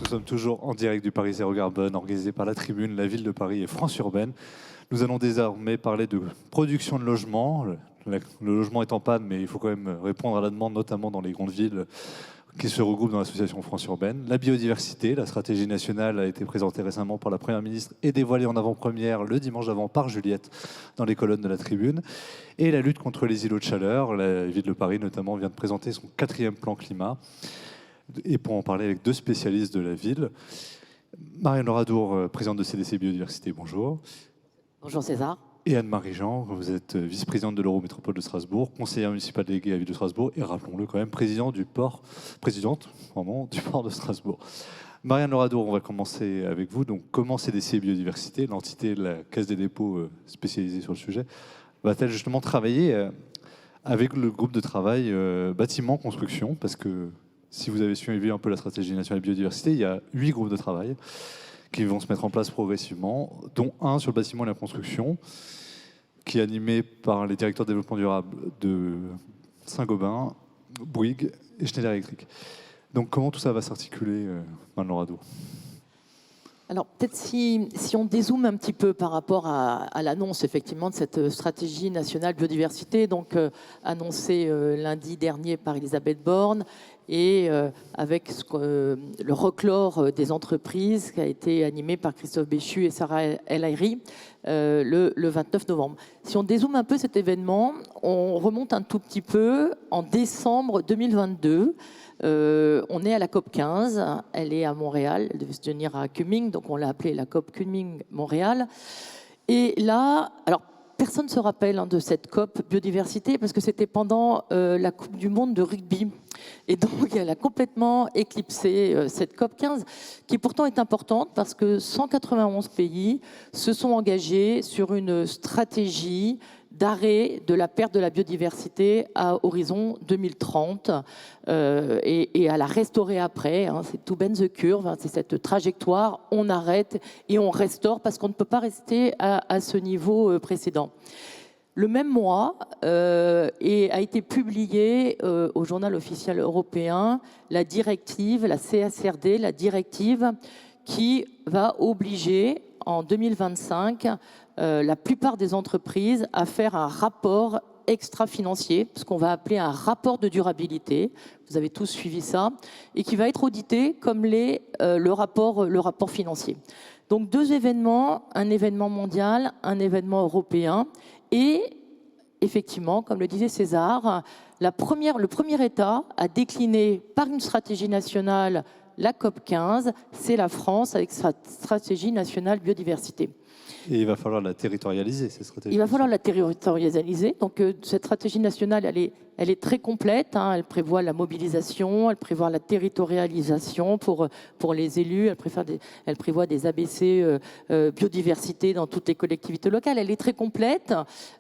Nous sommes toujours en direct du Paris Zéro Carbone, organisé par la Tribune, la Ville de Paris et France Urbaine. Nous allons désormais parler de production de logements. Le logement est en panne, mais il faut quand même répondre à la demande, notamment dans les grandes villes qui se regroupent dans l'association France Urbaine. La biodiversité, la stratégie nationale a été présentée récemment par la Première ministre et dévoilée en avant-première le dimanche d'avant par Juliette dans les colonnes de la Tribune. Et la lutte contre les îlots de chaleur, la ville de Paris notamment vient de présenter son 4e plan climat. Et pour en parler avec deux spécialistes de la ville, Marianne Oradour, présidente de CDC Biodiversité, bonjour. Bonjour César. Et Anne-Marie Jean, vous êtes vice-présidente de l'Eurométropole de Strasbourg, conseillère municipale déléguée à la ville de Strasbourg et, rappelons-le quand même, présidente du port de Strasbourg. Marianne Oradour, on va commencer avec vous. Donc, comment CDC Biodiversité, l'entité de la Caisse des dépôts spécialisée sur le sujet, va-t-elle justement travailler avec le groupe de travail bâtiment construction? Parce que si vous avez suivi un peu la stratégie nationale de biodiversité, il y a 8 groupes de travail qui vont se mettre en place progressivement, dont un sur le bâtiment et la construction, qui est animé par les directeurs de développement durable de Saint-Gobain, Bouygues et Schneider Electric. Donc comment tout ça va s'articuler, Marianne Oradour? Alors peut-être si on dézoome un petit peu par rapport à l'annonce effectivement de cette stratégie nationale biodiversité, donc annoncée lundi dernier par Elisabeth Borne, et avec le reclore des entreprises qui a été animé par Christophe Béchu et Sarah El Haïry le 29 novembre. Si on dézoome un peu cet événement, on remonte un tout petit peu en décembre 2022. On est à la COP 15, elle est à Montréal, elle devait se tenir à Kunming, donc on l'a appelée la COP Kunming Montréal. Et là, alors personne ne se rappelle de cette COP biodiversité parce que c'était pendant la Coupe du Monde de rugby. Et donc elle a complètement éclipsé cette COP 15, qui pourtant est importante parce que 191 pays se sont engagés sur une stratégie d'arrêt de la perte de la biodiversité à horizon 2030 et à la restaurer après. C'est to bend the curve, c'est cette trajectoire, on arrête et on restaure parce qu'on ne peut pas rester à ce niveau précédent. Le même mois, a été publiée au journal officiel européen la directive, la CSRD, la directive qui va obliger en 2025 la plupart des entreprises à faire un rapport extra-financier, ce qu'on va appeler un rapport de durabilité. Vous avez tous suivi ça, et qui va être audité comme le rapport financier. Donc 2 événements, un événement mondial, un événement européen, et effectivement, comme le disait César, le premier État à décliner par une stratégie nationale la COP 15, c'est la France avec sa stratégie nationale biodiversité. Et il va falloir la territorialiser, cette stratégie. Il va falloir la territorialiser. Donc cette stratégie nationale, elle est très complète. Elle prévoit la mobilisation, elle prévoit la territorialisation pour les élus, elle prévoit des ABC biodiversité dans toutes les collectivités locales. Elle est très complète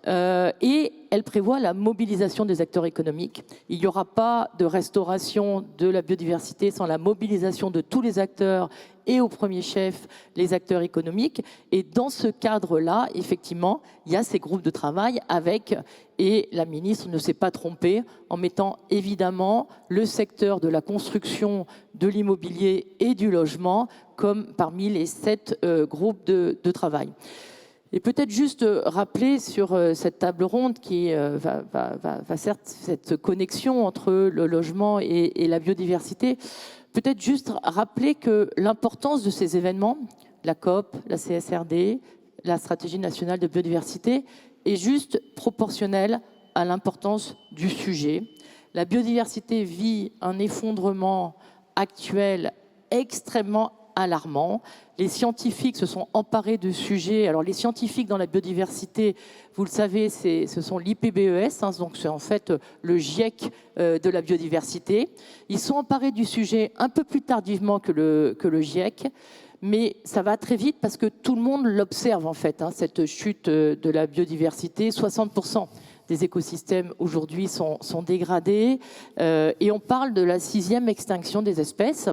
et elle prévoit la mobilisation des acteurs économiques. Il n'y aura pas de restauration de la biodiversité sans la mobilisation de tous les acteurs et au premier chef les acteurs économiques. Et dans ce cadre-là, effectivement, il y a ces groupes de travail et la ministre ne s'est pas trompée en mettant évidemment le secteur de la construction, de l'immobilier et du logement comme parmi les 7 groupes de travail. Et peut-être juste rappeler sur cette table ronde qui va certes cette connexion entre le logement et la biodiversité, peut-être juste rappeler que l'importance de ces événements, la COP, la CSRD, la stratégie nationale de biodiversité, est juste proportionnelle à l'importance du sujet. La biodiversité vit un effondrement actuel extrêmement alarmant. Les scientifiques se sont emparés du sujet. Alors les scientifiques dans la biodiversité, vous le savez, ce sont l'IPBES, donc c'est en fait le GIEC de la biodiversité. Ils sont emparés du sujet un peu plus tardivement que le GIEC, mais ça va très vite parce que tout le monde l'observe en fait, cette chute de la biodiversité. 60% des écosystèmes aujourd'hui sont dégradés et on parle de la 6e extinction des espèces.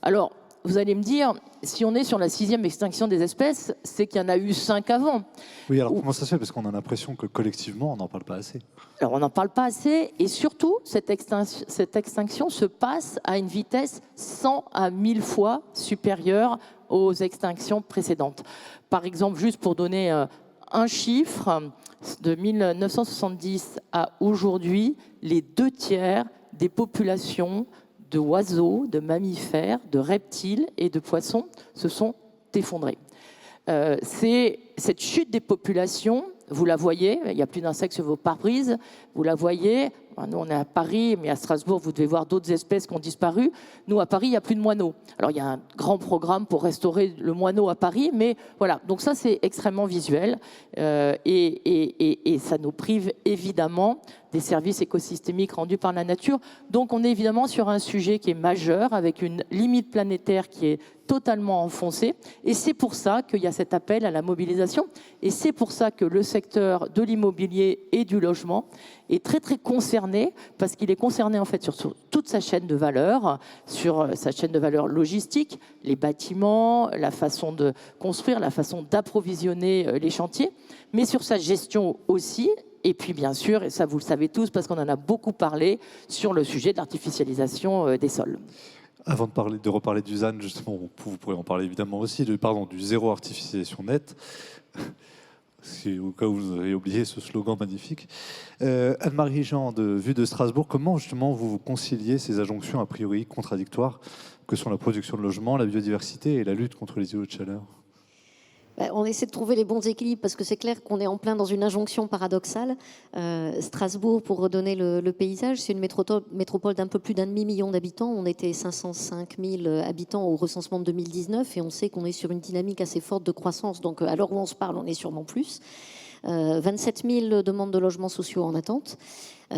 Alors, vous allez me dire, si on est sur la 6e extinction des espèces, c'est qu'il y en a eu 5 avant. Oui, alors comment ça se fait? Parce qu'on a l'impression que collectivement, on n'en parle pas assez. Alors on n'en parle pas assez, et surtout, cette extinction se passe à une vitesse 100 à 1000 fois supérieure aux extinctions précédentes. Par exemple, juste pour donner un chiffre, de 1970 à aujourd'hui, les 2 tiers des populations d'oiseaux, de mammifères, de reptiles et de poissons se sont effondrés. Cette chute des populations, vous la voyez, il y a plus d'insectes sur vos pare-brises, vous la voyez. Nous, on est à Paris, mais à Strasbourg, vous devez voir d'autres espèces qui ont disparu. Nous, à Paris, il n'y a plus de moineaux. Alors, il y a un grand programme pour restaurer le moineau à Paris, mais voilà. Donc ça, c'est extrêmement visuel et ça nous prive évidemment des services écosystémiques rendus par la nature. Donc, on est évidemment sur un sujet qui est majeur, avec une limite planétaire qui est totalement enfoncée. Et c'est pour ça qu'il y a cet appel à la mobilisation. Et c'est pour ça que le secteur de l'immobilier et du logement est très, très concerné, parce qu'il est concerné en fait sur toute sa chaîne de valeur, sur sa chaîne de valeur logistique, les bâtiments, la façon de construire, la façon d'approvisionner les chantiers, mais sur sa gestion aussi. Et puis, bien sûr, et ça vous le savez tous, parce qu'on en a beaucoup parlé, sur le sujet de l'artificialisation des sols. Avant de reparler du ZAN, justement, vous pourrez en parler évidemment aussi, du zéro artificialisation nette, au cas où vous avez oublié ce slogan magnifique. Anne-Marie Jean, Vue de Strasbourg, comment justement vous conciliez ces injonctions a priori contradictoires que sont la production de logements, la biodiversité et la lutte contre les îlots de chaleur? On essaie de trouver les bons équilibres parce que c'est clair qu'on est en plein dans une injonction paradoxale. Strasbourg, pour redonner le paysage, c'est une métropole d'un peu plus d'1,5 million d'habitants. On était 505 000 habitants au recensement de 2019 et on sait qu'on est sur une dynamique assez forte de croissance. Donc à l'heure où on se parle, on est sûrement plus. 27 000 demandes de logements sociaux en attente.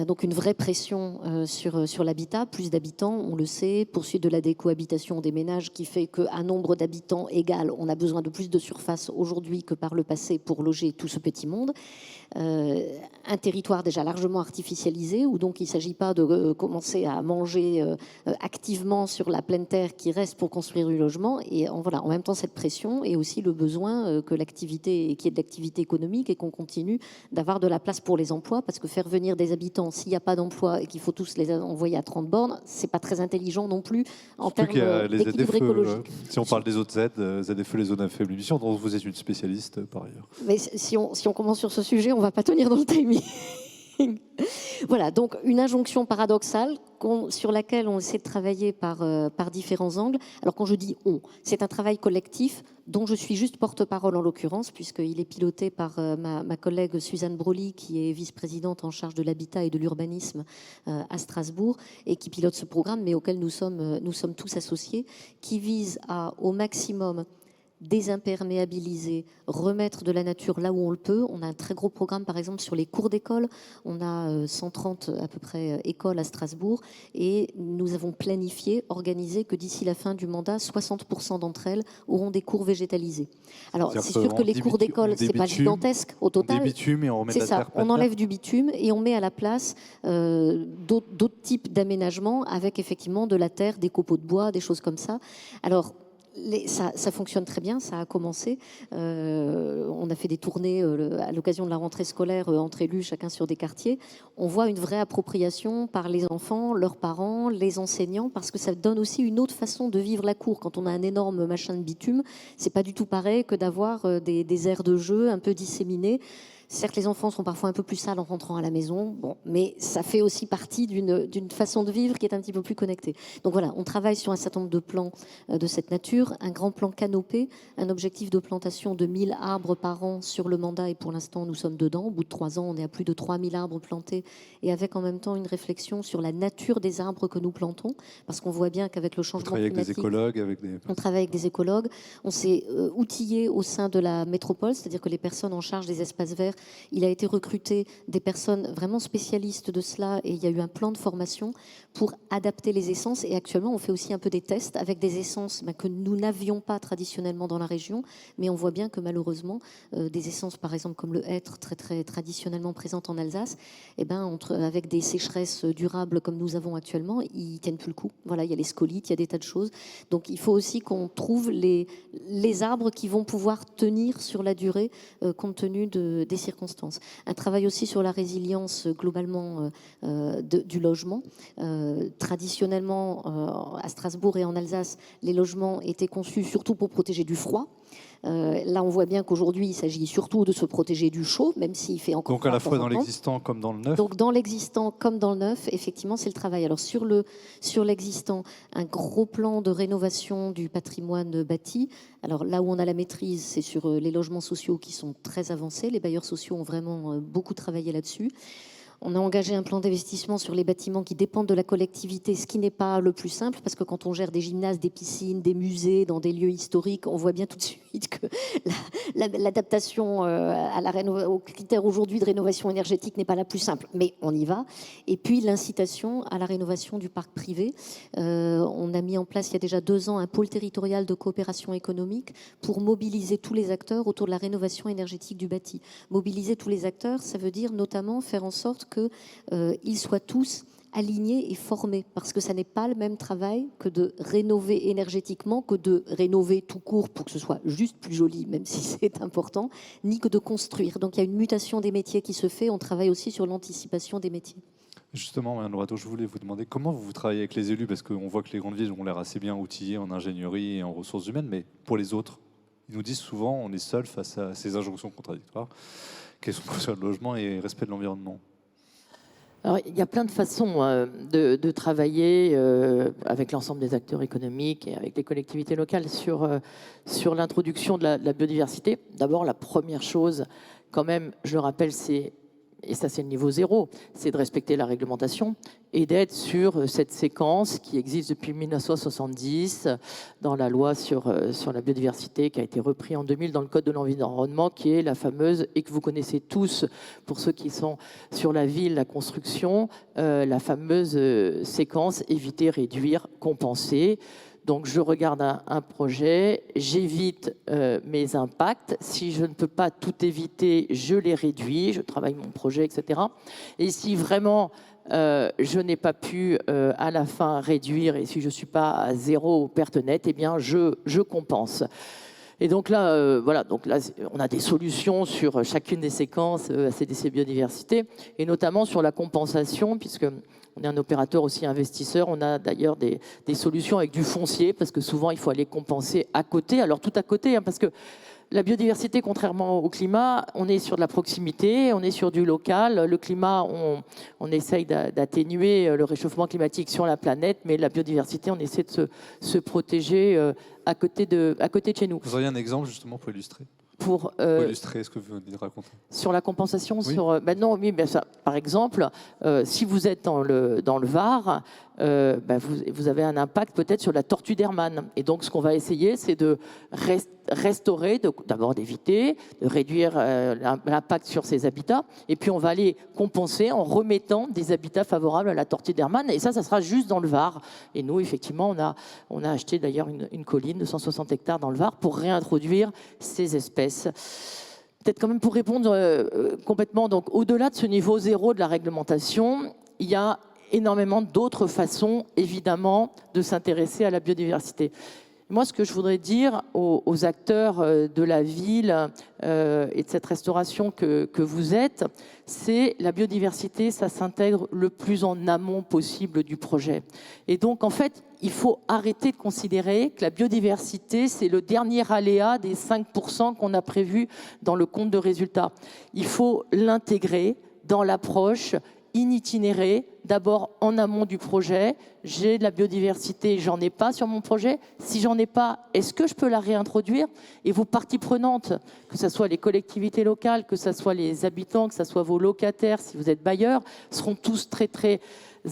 Donc une vraie pression sur l'habitat, plus d'habitants, on le sait, poursuite de la décohabitation des ménages qui fait qu'à nombre d'habitants égal, on a besoin de plus de surface aujourd'hui que par le passé pour loger tout ce petit monde. Un territoire déjà largement artificialisé, où donc il ne s'agit pas de commencer à manger activement sur la pleine terre qui reste pour construire du logement. Et voilà, en même temps, cette pression et aussi le besoin que l'activité, qu'il y ait de l'activité économique et qu'on continue d'avoir de la place pour les emplois, parce que faire venir des habitants, s'il n'y a pas d'emploi et qu'il faut tous les envoyer à 30 bornes, c'est pas très intelligent non plus en termes d'équilibre écologique. Si on parle des autres aides, ZFE, les zones à faible émission, dont vous êtes une spécialiste par ailleurs. Mais si on commence sur ce sujet, on va pas tenir dans le timing. Voilà, donc une injonction paradoxale sur laquelle on essaie de travailler par différents angles. Alors quand je dis on, c'est un travail collectif dont je suis juste porte-parole en l'occurrence, puisqu'il est piloté par ma collègue Suzanne Broly, qui est vice-présidente en charge de l'habitat et de l'urbanisme à Strasbourg, et qui pilote ce programme, mais auquel nous sommes tous associés, qui vise à, au maximum, désimperméabiliser, remettre de la nature là où on le peut. On a un très gros programme, par exemple, sur les cours d'école. On a 130 à peu près écoles à Strasbourg et nous avons planifié, organisé que d'ici la fin du mandat, 60% d'entre elles auront des cours végétales. Alors, c'est sûr que les cours d'école, c'est pas gigantesque au total. Des bitumes et on remet de la terre. On enlève du bitume et on met à la place d'autres types d'aménagements avec effectivement de la terre, des copeaux de bois, des choses comme ça. Alors, ça fonctionne très bien, ça a commencé. On a fait des tournées à l'occasion de la rentrée scolaire entre élus, chacun sur des quartiers. On voit une vraie appropriation par les enfants, leurs parents, les enseignants, parce que ça donne aussi une autre façon de vivre la cour. Quand on a un énorme machin de bitume, c'est pas du tout pareil que d'avoir des aires de jeu un peu disséminées. Certes, les enfants sont parfois un peu plus sales en rentrant à la maison, mais ça fait aussi partie d'une façon de vivre qui est un petit peu plus connectée. Donc voilà, on travaille sur un certain nombre de plans de cette nature, un grand plan canopé, un objectif de plantation de 1000 arbres par an sur le mandat, et pour l'instant, nous sommes dedans. Au bout de 3 ans, on est à plus de 3000 arbres plantés, et avec en même temps une réflexion sur la nature des arbres que nous plantons, parce qu'on voit bien qu'avec le changement climatique... On travaille avec des écologues, on s'est outillé au sein de la métropole, c'est-à-dire que les personnes en charge des espaces verts il a été recruté des personnes vraiment spécialistes de cela et il y a eu un plan de formation pour adapter les essences. Et actuellement, on fait aussi un peu des tests avec des essences que nous n'avions pas traditionnellement dans la région, mais on voit bien que malheureusement, des essences, par exemple, comme le hêtre, très, très traditionnellement présentes en Alsace, avec des sécheresses durables comme nous avons actuellement, ils ne tiennent plus le coup. Voilà, il y a les scolites, il y a des tas de choses. Donc, il faut aussi qu'on trouve les arbres qui vont pouvoir tenir sur la durée compte tenu des circonstances. Un travail aussi sur la résilience globalement du logement. Traditionnellement, à Strasbourg et en Alsace, les logements étaient conçus surtout pour protéger du froid. Là, on voit bien qu'aujourd'hui, il s'agit surtout de se protéger du chaud, même s'il fait encore Donc à la fois dans l'existant comme dans le neuf. Donc dans l'existant comme dans le neuf, effectivement, c'est le travail. Alors sur l'existant, un gros plan de rénovation du patrimoine bâti. Alors là où on a la maîtrise, c'est sur les logements sociaux qui sont très avancés. Les bailleurs sociaux ont vraiment beaucoup travaillé là-dessus. On a engagé un plan d'investissement sur les bâtiments qui dépendent de la collectivité, ce qui n'est pas le plus simple, parce que quand on gère des gymnases, des piscines, des musées, dans des lieux historiques, on voit bien tout de suite que l'adaptation aux critères aujourd'hui de rénovation énergétique n'est pas la plus simple. Mais on y va. Et puis l'incitation à la rénovation du parc privé. On a mis en place il y a déjà 2 ans un pôle territorial de coopération économique pour mobiliser tous les acteurs autour de la rénovation énergétique du bâti. Mobiliser tous les acteurs, ça veut dire notamment faire en sorte qu'ils soient tous alignés et formés, parce que ça n'est pas le même travail que de rénover énergétiquement, que de rénover tout court pour que ce soit juste plus joli, même si c'est important, ni que de construire. Donc il y a une mutation des métiers qui se fait, on travaille aussi sur l'anticipation des métiers. Justement, Mme Lorato, je voulais vous demander comment vous travaillez avec les élus, parce qu'on voit que les grandes villes ont l'air assez bien outillées en ingénierie et en ressources humaines, mais pour les autres, ils nous disent souvent on est seul face à ces injonctions contradictoires, question sur le logement et respect de l'environnement. Alors, il y a plein de façons de travailler avec l'ensemble des acteurs économiques et avec les collectivités locales sur l'introduction de la biodiversité. D'abord, la première chose, quand même, je le rappelle, et ça c'est le niveau 0, c'est de respecter la réglementation et d'être sur cette séquence qui existe depuis 1970 dans la loi sur la biodiversité qui a été reprise en 2000 dans le Code de l'environnement, qui est la fameuse, et que vous connaissez tous pour ceux qui sont sur la ville, la construction, la fameuse séquence éviter, réduire, compenser. Donc, je regarde un projet, j'évite mes impacts. Si je ne peux pas tout éviter, je les réduis, je travaille mon projet, etc. Et si vraiment je n'ai pas pu à la fin réduire, et si je ne suis pas à 0 perte nette, eh bien, je compense. Et donc là, voilà, donc là, on a des solutions sur chacune des séquences ACDC Biodiversité, et notamment sur la compensation, puisque on est un opérateur aussi investisseur. On a d'ailleurs des solutions avec du foncier, parce que souvent, il faut aller compenser à côté. Alors, tout à côté, hein, parce que la biodiversité, contrairement au climat, on est sur de la proximité, on est sur du local. Le climat, on essaye d'atténuer le réchauffement climatique sur la planète, mais la biodiversité, on essaie de se protéger à côté de chez nous. Vous auriez un exemple, justement, pour illustrer pour illustrer ce que vous venez de raconter. Sur la compensation, oui. Non, oui, ça, par exemple, si vous êtes dans le Var, vous avez un impact peut-être sur la tortue d'Hermann. Et donc, ce qu'on va essayer, c'est de restaurer, d'abord d'éviter, de réduire l'impact sur ces habitats. Et puis, on va aller compenser en remettant des habitats favorables à la tortue d'Hermann. Et ça sera juste dans le Var. Et nous, effectivement, on a acheté d'ailleurs une colline de 160 hectares dans le Var pour réintroduire ces espèces. Peut-être quand même pour répondre complètement, donc au-delà de ce niveau 0 de la réglementation, il y a énormément d'autres façons, évidemment, de s'intéresser à la biodiversité. Moi, ce que je voudrais dire aux acteurs de la ville et de cette restauration que vous êtes, c'est la biodiversité, ça s'intègre le plus en amont possible du projet. Et donc, en fait, il faut arrêter de considérer que la biodiversité, c'est le dernier aléa des 5% qu'on a prévu dans le compte de résultats. Il faut l'intégrer dans l'approche itinérer, d'abord en amont du projet. J'ai de la biodiversité, j'en ai pas sur mon projet. Si j'en ai pas, est-ce que je peux la réintroduire? Et vos parties prenantes, que ce soit les collectivités locales, que ce soit les habitants, que ce soit vos locataires, si vous êtes bailleurs, seront tous très très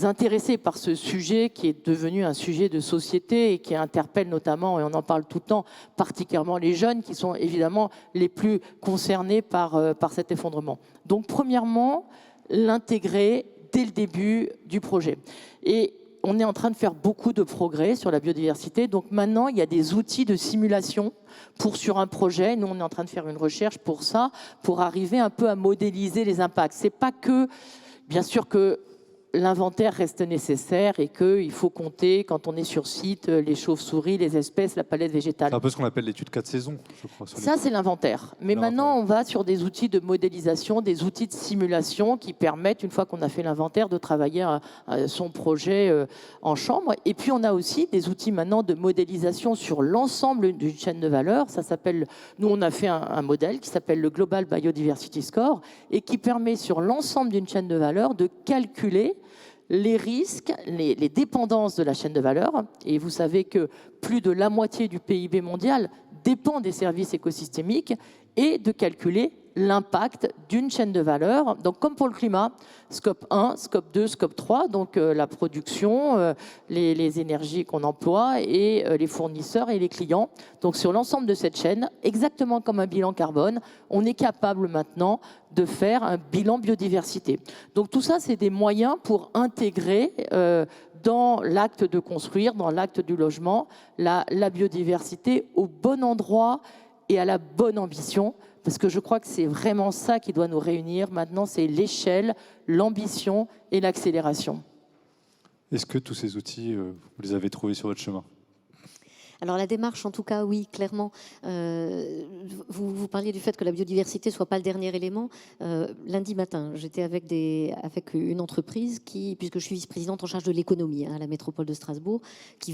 intéressés par ce sujet qui est devenu un sujet de société et qui interpelle notamment, et on en parle tout le temps, particulièrement les jeunes qui sont évidemment les plus concernés par cet effondrement. Donc premièrement, l'intégrer dès le début du projet. Et on est en train de faire beaucoup de progrès sur la biodiversité. Donc maintenant, il y a des outils de simulation sur un projet. Nous, on est en train de faire une recherche pour ça, pour arriver un peu à modéliser les impacts. C'est pas que, bien sûr que l'inventaire reste nécessaire et qu'il faut compter, quand on est sur site, les chauves-souris, les espèces, la palette végétale. C'est un peu ce qu'on appelle l'étude 4 saisons, je crois. Ça, c'est l'inventaire. Mais maintenant, on va sur des outils de modélisation, des outils de simulation qui permettent, une fois qu'on a fait l'inventaire, de travailler son projet en chambre. Et puis, on a aussi des outils maintenant de modélisation sur l'ensemble d'une chaîne de valeur. Ça s'appelle, nous, on a fait un modèle qui s'appelle le Global Biodiversity Score et qui permet sur l'ensemble d'une chaîne de valeur de calculer les risques, les dépendances de la chaîne de valeur. Et vous savez que plus de la moitié du PIB mondial dépend des services écosystémiques et de calculer l'impact d'une chaîne de valeur. Donc, comme pour le climat, scope 1, scope 2, scope 3, donc la production, les énergies qu'on emploie et les fournisseurs et les clients. Donc, sur l'ensemble de cette chaîne, exactement comme un bilan carbone, on est capable maintenant de faire un bilan biodiversité. Donc, tout ça, c'est des moyens pour intégrer dans l'acte de construire, dans l'acte du logement, la biodiversité au bon endroit et à la bonne ambition. Parce que je crois que c'est vraiment ça qui doit nous réunir maintenant, c'est l'échelle, l'ambition et l'accélération. Est-ce que tous ces outils, vous les avez trouvés sur votre chemin ? Alors la démarche, en tout cas, oui, clairement. Vous parliez du fait que la biodiversité ne soit pas le dernier élément. Lundi matin, j'étais avec une entreprise puisque je suis vice-présidente en charge de l'économie à la métropole de Strasbourg, qui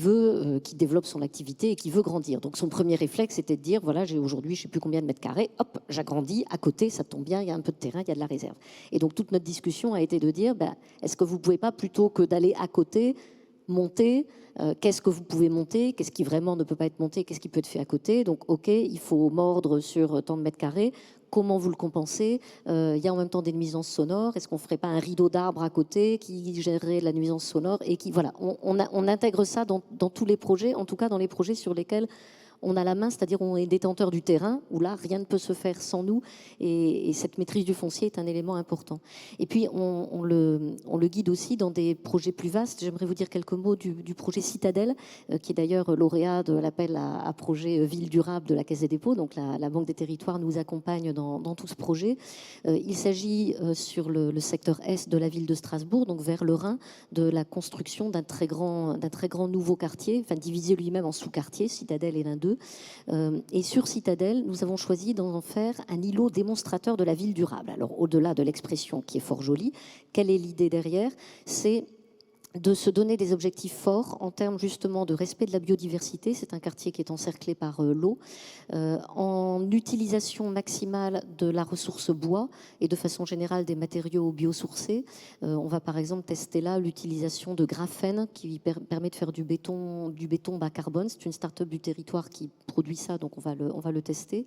développe son activité et qui veut grandir. Donc son premier réflexe, c'était de dire, voilà, j'ai aujourd'hui, je ne sais plus combien de mètres carrés, hop, j'agrandis, à côté, ça tombe bien, il y a un peu de terrain, il y a de la réserve. Et donc toute notre discussion a été de dire, est-ce que vous ne pouvez pas, plutôt que d'aller à côté, monter, qu'est-ce que vous pouvez monter, qu'est-ce qui vraiment ne peut pas être monté, qu'est-ce qui peut être fait à côté. Donc, OK, il faut mordre sur tant de mètres carrés. Comment vous le compensez ? Il y a en même temps des nuisances sonores. Est-ce qu'on ne ferait pas un rideau d'arbres à côté qui gérerait la nuisance sonore et voilà, on intègre ça dans tous les projets, en tout cas dans les projets sur lesquels on a la main, c'est-à-dire on est détenteur du terrain, où là, rien ne peut se faire sans nous, et cette maîtrise du foncier est un élément important. Et puis, on le guide aussi dans des projets plus vastes. J'aimerais vous dire quelques mots du projet Citadelle, qui est d'ailleurs lauréat de l'appel à projet Ville durable de la Caisse des dépôts. Donc, la Banque des territoires nous accompagne dans tout ce projet. Il s'agit, sur le secteur Est de la ville de Strasbourg, donc vers le Rhin, de la construction d'un très grand nouveau quartier, enfin divisé lui-même en sous-quartiers. Citadelle est l'un d'eux. Et sur Citadelle, nous avons choisi d'en faire un îlot démonstrateur de la ville durable. Alors, au-delà de l'expression qui est fort jolie, quelle est l'idée derrière ? C'est de se donner des objectifs forts en termes justement de respect de la biodiversité. C'est un quartier qui est encerclé par l'eau, en utilisation maximale de la ressource bois et de façon générale des matériaux biosourcés. On va par exemple tester là l'utilisation de graphène qui permet de faire du béton bas carbone. C'est une start-up du territoire qui produit ça, donc on va le tester.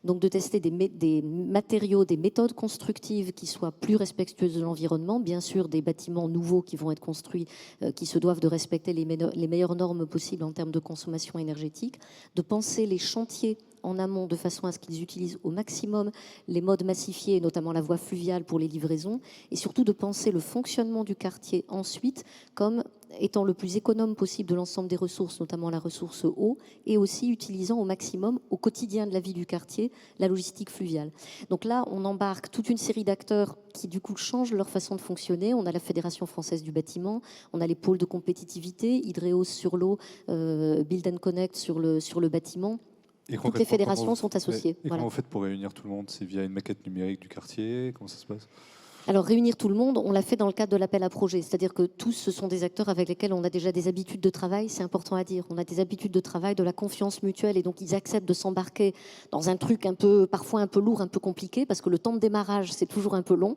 Donc de tester des matériaux, des méthodes constructives qui soient plus respectueuses de l'environnement, bien sûr des bâtiments nouveaux qui vont être construits qui se doivent de respecter les meilleures normes possibles en termes de consommation énergétique, de penser les chantiers en amont de façon à ce qu'ils utilisent au maximum les modes massifiés, notamment la voie fluviale pour les livraisons, et surtout de penser le fonctionnement du quartier ensuite comme étant le plus économe possible de l'ensemble des ressources, notamment la ressource eau, et aussi utilisant au maximum, au quotidien de la vie du quartier, la logistique fluviale. Donc là, on embarque toute une série d'acteurs qui, du coup, changent leur façon de fonctionner. On a la Fédération française du bâtiment, on a les pôles de compétitivité, Hydreos sur l'eau, Build and Connect sur le bâtiment. Toutes les fédérations sont associées. Et comment vous faites pour réunir tout le monde ? C'est via une maquette numérique du quartier ? Comment ça se passe ? Alors, réunir tout le monde, on l'a fait dans le cadre de l'appel à projet. C'est-à-dire que tous, ce sont des acteurs avec lesquels on a déjà des habitudes de travail. C'est important à dire. On a des habitudes de travail, de la confiance mutuelle. Et donc, ils acceptent de s'embarquer dans un truc parfois un peu lourd, un peu compliqué, parce que le temps de démarrage, c'est toujours un peu long.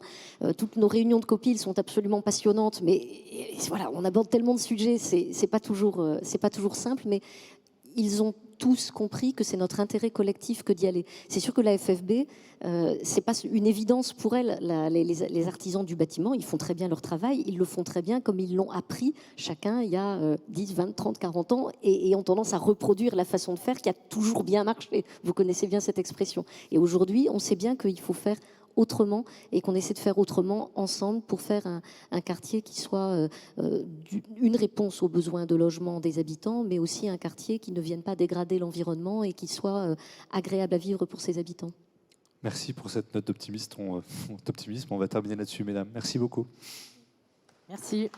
Toutes nos réunions de copiles sont absolument passionnantes. Mais voilà, on aborde tellement de sujets, c'est pas toujours simple. Mais ils ont tous compris que c'est notre intérêt collectif que d'y aller. C'est sûr que la FFB, c'est pas une évidence pour elle. Les artisans du bâtiment, ils font très bien leur travail, ils le font très bien comme ils l'ont appris chacun il y a 10, 20, 30, 40 ans et ont tendance à reproduire la façon de faire qui a toujours bien marché. Vous connaissez bien cette expression. Et aujourd'hui, on sait bien qu'il faut faire autrement et qu'on essaie de faire autrement ensemble pour faire un quartier qui soit une réponse aux besoins de logement des habitants, mais aussi un quartier qui ne vienne pas dégrader l'environnement et qui soit agréable à vivre pour ses habitants. Merci pour cette note d'optimisme. On va terminer là-dessus, mesdames. Merci beaucoup. Merci.